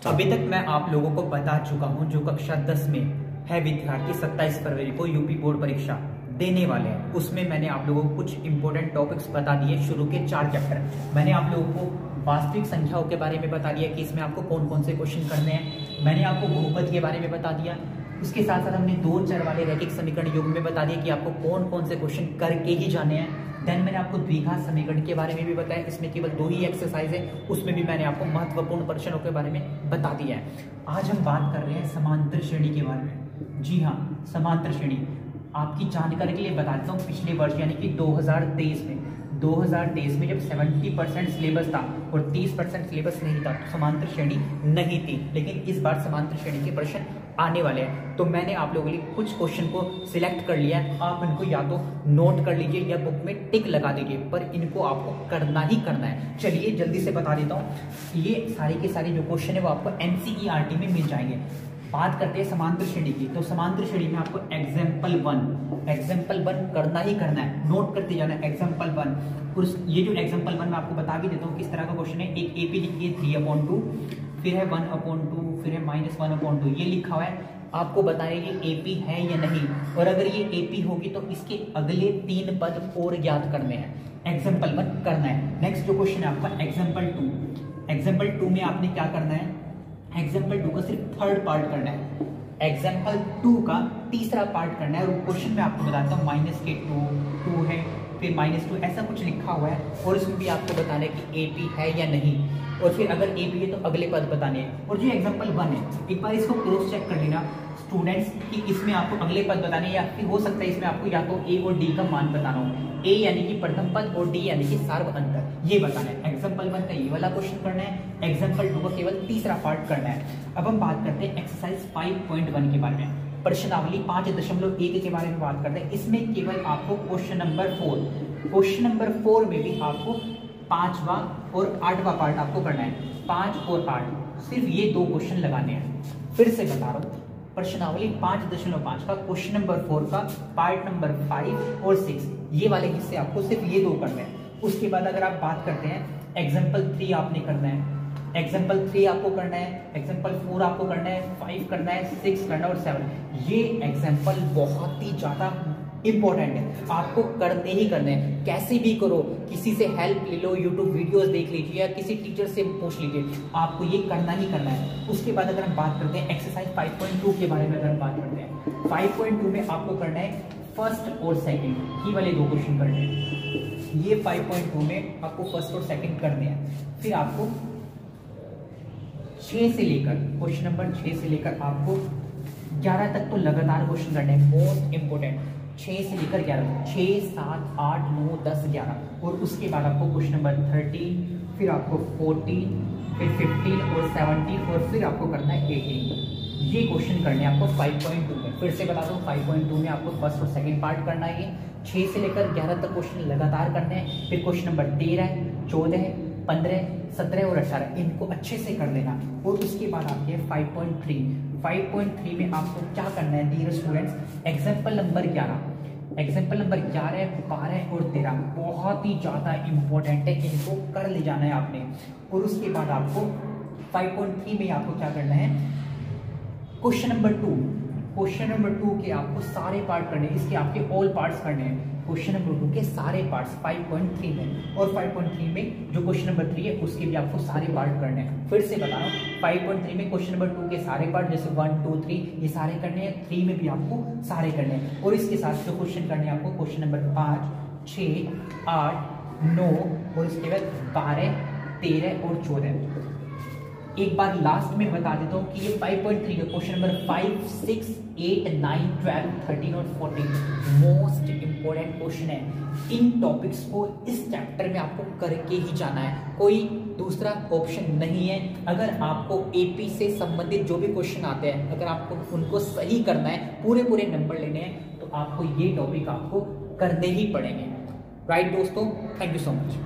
अभी तक मैं आप लोगों को बता चुका हूं जो कक्षा 10 में है विद्यार्थी 27 फरवरी को यूपी बोर्ड परीक्षा देने वाले हैं, उसमें मैंने आप लोगों को कुछ इंपॉर्टेंट टॉपिक्स बता दिए। शुरू के 4 चैप्टर मैंने आप लोगों को वास्तविक संख्याओं के बारे में बता दिया कि इसमें आपको कौन कौन से क्वेश्चन करने हैं। मैंने आपको बहुपद के बारे में बता दिया। उसके साथ साथ हमने 2 चर वाले रैखिक समीकरण योग में बता दिया कि आपको कौन कौन से क्वेश्चन करके ही जाने हैं। देन मैंने आपको द्विघात समीकरण के बारे में भी बताया, इसमें केवल 2 ही एक्सरसाइज है, उसमें भी मैंने आपको महत्वपूर्ण प्रश्नों के बारे में बता दिया है। आज हम बात कर रहे हैं समांतर श्रेणी के बारे में। जी हाँ, समांतर श्रेणी आपकी जानकारी के लिए बता देता हूँ। पिछले वर्ष यानी कि 2023 में जब 70% सिलेबस था और 30% सिलेबस नहीं था तो समांतर श्रेणी नहीं थी, लेकिन इस बार समांतर श्रेणी के प्रश्न आने वाले हैं। तो मैंने आप लोगों के लिए कुछ क्वेश्चन को सिलेक्ट कर लिया है। आप इनको या तो नोट कर लीजिए या बुक में टिक लगा दीजिए, पर इनको आपको करना ही करना है। चलिए जल्दी से बता देता हूँ। ये सारे के सारे जो क्वेश्चन है वो आपको NCERT में मिल जाएंगे। बात करते हैं समांतर श्रेणी की, तो समांतर श्रेणी में आपको एग्जाम्पल वन करना ही करना है, नोट करते जाना है एग्जाम्पल 1। ये जो एग्जाम्पल 1 मैं आपको बता भी देता हूँ किस तरह का क्वेश्चन है। एक AP लिखिए 3/2, फिर है 1/2, फिर है -1/2। ये लिखा हुआ है, आपको बताना है ये AP है या नहीं, और अगर ये AP होगी तो इसके अगले 3 पद और ज्ञात करने हैं। एग्जाम्पल 1 करना है। नेक्स्ट जो क्वेश्चन है आपका एग्जाम्पल 2 में आपने क्या करना है, एग्जाम्पल 2 का सिर्फ 3rd पार्ट करना है, एग्जाम्पल 2 का 3रा पार्ट करना है। और क्वेश्चन में आपको बताता हूँ -2 है, फिर -2 ऐसा कुछ लिखा हुआ है, और इसमें भी आपको बताना है कि AP है या नहीं, और फिर अगर AP है तो अगले पद बताने हैं। और जो एग्जाम्पल 1 है, एक बार इसको क्रॉस चेक कर लेना स्टूडेंट्स कि इसमें आपको अगले पद बताने, या फिर हो सकता है इसमें आपको या तो A और D का मान बताना हो। A यानी कि प्रथम पद और D यानी कि सार्व अंतर, ये बताना है। एग्जाम्पल 1 का ये वाला क्वेश्चन करना है, एग्जाम्पल 2 का केवल 3रा पार्ट करना है। अब हम बात करते हैं एक्सरसाइज 5.1 के बारे में, प्रश्नावली 5.1 के बारे में बात करते हैं। इसमें केवल आपको क्वेश्चन नंबर 4 में भी आपको 5वां और 8वां पार्ट आपको करना है। 5 और 8 सिर्फ ये 2 क्वेश्चन लगाने हैं। फिर से बता रहा हूँ, प्रश्नावली 5.5 का क्वेश्चन नंबर 4 का पार्ट नंबर 5 और 6 ये वाले हिस्से आपको सिर्फ ये 2 करने हैं। उसके बाद अगर आप बात करते हैं एग्जाम्पल 3 आपने करना है, एग्जाम्पल 3 आपको करना है, एग्जाम्पल 4 आपको करना है, 5 करना है, 6 करना है और 7। ये एग्जाम्पल बहुत ही ज्यादा इंपॉर्टेंट है, आपको करने ही करने हैं। कैसे भी करो, किसी से हेल्प ले लो, यूट्यूब वीडियोस देख लीजिए या किसी टीचर से पूछ लीजिए, आपको ये करना ही करना है। उसके बाद अगर हम बात करते हैं एक्सरसाइज 5.2 के बारे में, अगर हम बात करते हैं 5.2 में आपको करना है फर्स्ट और सेकंड, ये वाले 2 क्वेश्चन करने हैं। ये 5.2 में आपको फर्स्ट और सेकंड करने हैं। फिर आपको 6 से लेकर क्वेश्चन नंबर 6 से लेकर आपको 11 तक तो लगातार क्वेश्चन करने हैं, मोस्ट इंपोर्टेंट। 6 से लेकर 11, 6, 7, 8, 9, 10, 11, और उसके बाद आपको क्वेश्चन नंबर 13, फिर आपको 14, फिर 15 और 17, और फिर आपको करना है 18। ये क्वेश्चन करने हैं आपको 5.2 में। फिर से बता दो, 5.2 में आपको फर्स्ट और सेकंड पार्ट करना है। ये 6 से लेकर 11 तक क्वेश्चन लगातार करने हैं। फिर क्वेश्चन नंबर 13, 14, 15, 17 और 18 इनको अच्छे से कर लेना। और उसके बाद आपके 5.3 में आपको क्या करना है डियर स्टूडेंट्स, एग्जाम्पल नंबर 11, 12 और 13 बहुत ही ज्यादा इंपॉर्टेंट है, इनको कर ले जाना है आपने। और उसके बाद आपको 5.3 में आपको क्या करना है, क्वेश्चन नंबर 2 के आपको सारे पार्ट करने हैं, इसके आपके ऑल पार्ट्स करने हैं। क्वेश्चन नंबर 2 के सारे पार्ट्स 5.3 में, और 5.3 में जो क्वेश्चन नंबर 3 है उसके भी आपको सारे पार्ट करने हैं। फिर से बता रहा हूँ, 5.3 में क्वेश्चन नंबर 2 के सारे पार्ट जैसे 1, 2, 3 ये सारे करने हैं, 3 में भी आपको सारे करने हैं। और इसके साथ जो क्वेश्चन करने हैं आपको क्वेश्चन नंबर 5, 6, 8, 9 और इसके बाद 12, 13 और 14। एक बार लास्ट में बता देता हूँ कि ये 5.3 का क्वेश्चन नंबर 5, 6, 8, 9, 12, 13 और 14 मोस्ट इंपोर्टेंट क्वेश्चन है। इन टॉपिक्स को इस चैप्टर में आपको करके ही जाना है, कोई दूसरा ऑप्शन नहीं है। अगर आपको AP से संबंधित जो भी क्वेश्चन आते हैं, अगर आपको उनको सही करना है, पूरे नंबर लेने हैं, तो आपको ये टॉपिक आपको करने ही पड़ेंगे। राइट दोस्तों, थैंक यू सो मच।